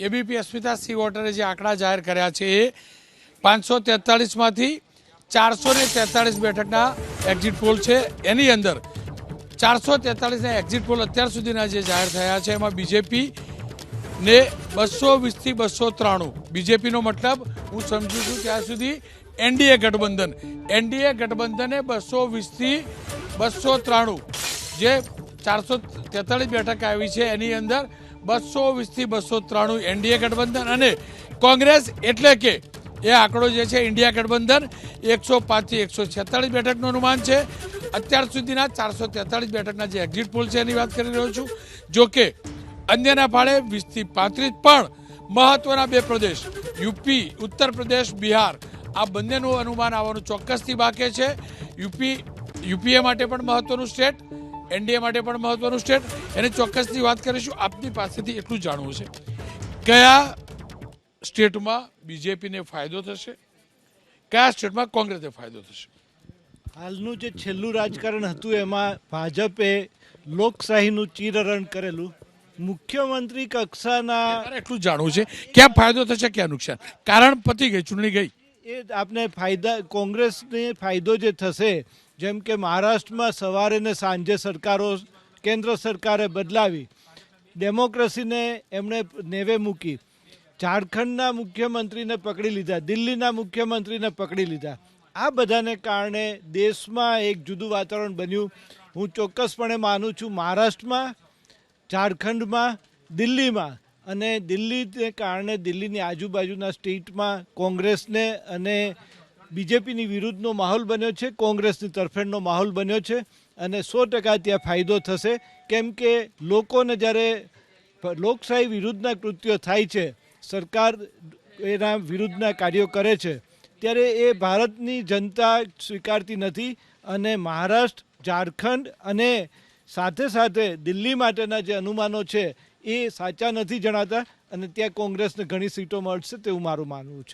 ABP અસ્મિતા C વોટરે જે આંકડા જાહેર કર્યા છે એ 543માંથી 443 બેઠકના એક્ઝિટ પોલ છે। એની અંદર 443ના એક્ઝિટ પોલ અત્યાર સુધીના જે જાહેર થયા છે એમાં બીજેપી ને 220થી 293, બીજેપીનો મતલબ હું સમજુ છું ત્યાં સુધી એનડીએ ગઠબંધને 220થી 293 જે 443 બેઠક આવી છે એની અંદર 220થી 293 એનડીએ ગઠબંધન અને કોંગ્રેસ એટલે કે એ આંકડો જે છે ઇન્ડિયા ગઠબંધન 105થી 146 બેઠકનું અનુમાન છે। અત્યાર સુધીના 443 બેઠકના જે એક્ઝિટ પોલ છે એની વાત કરી રહ્યો છું। જો કે અન્યના ફાળે 20થી 35 પણ મહત્વના બે પ્રદેશ યુપી, ઉત્તર પ્રદેશ, બિહાર આ બંનેનું અનુમાન આવવાનું ચોક્કસથી બાકી છે। યુપીએ માટે પણ મહત્વનું સ્ટેટ, એનડીએ માટે પણ મહત્વનું સ્ટેટ, એની ચોક્કસથી વાત કરીશું। આપની પાસેથી એટલું જાણવું છે કયા સ્ટેટમાં બીજેપીને ફાયદો થશે, કયા સ્ટેટમાં કોંગ્રેસને ફાયદો થશે? હાલનું જે છેલ્લું રાજકારણ હતું એમાં ભાજપે લોકશાહીનું ચીરહરણ કરેલું। મુખ્યમંત્રી કક્ષાના એટલું જાણવું છે ક્યાં ફાયદો થશે ક્યાં નુકસાન, કારણ પતી ગઈ, ચૂંટણી ગઈ, એ આપને ફાયદા કોંગ્રેસને ફાયદો જે થશે, જેમ કે મહારાષ્ટ્રમાં સવારે ને સાંજે સરકારો કેન્દ્ર સરકારે બદલાવી, ડેમોક્રેસીને એમણે નેવે મૂકી, ઝારખંડના મુખ્યમંત્રીને પકડી લીધા, દિલ્હીના મુખ્યમંત્રીને પકડી લીધા, આ બધાને કારણે દેશમાં એક જુદું વાતાવરણ બન્યું। હું ચોક્કસપણે માનું છું મહારાષ્ટ્રમાં, ઝારખંડમાં, દિલ્હીમાં અને દિલ્હીને કારણે દિલ્હીની આજુબાજુના સ્ટેટમાં કોંગ્રેસને અને બીજેપીની વિરુદ્ધનો માહોલ બન્યો છે, કોંગ્રેસની તરફેણનો માહોલ બન્યો છે અને 100% ત્યાં ફાયદો થશે। કેમ કે લોકોને જ્યારે લોકશાહી વિરુદ્ધના કૃત્યો થાય છે, સરકાર એના વિરુદ્ધના કાર્યો કરે છે ત્યારે એ ભારતની જનતા સ્વીકારતી નથી અને મહારાષ્ટ્ર, ઝારખંડ અને સાથે સાથે દિલ્હી માટેના જે અનુમાનો છે એ સાચા નથી જણાતા અને ત્યાં કોંગ્રેસને ઘણી સીટો મળશે તેવું મારું માનવું છે।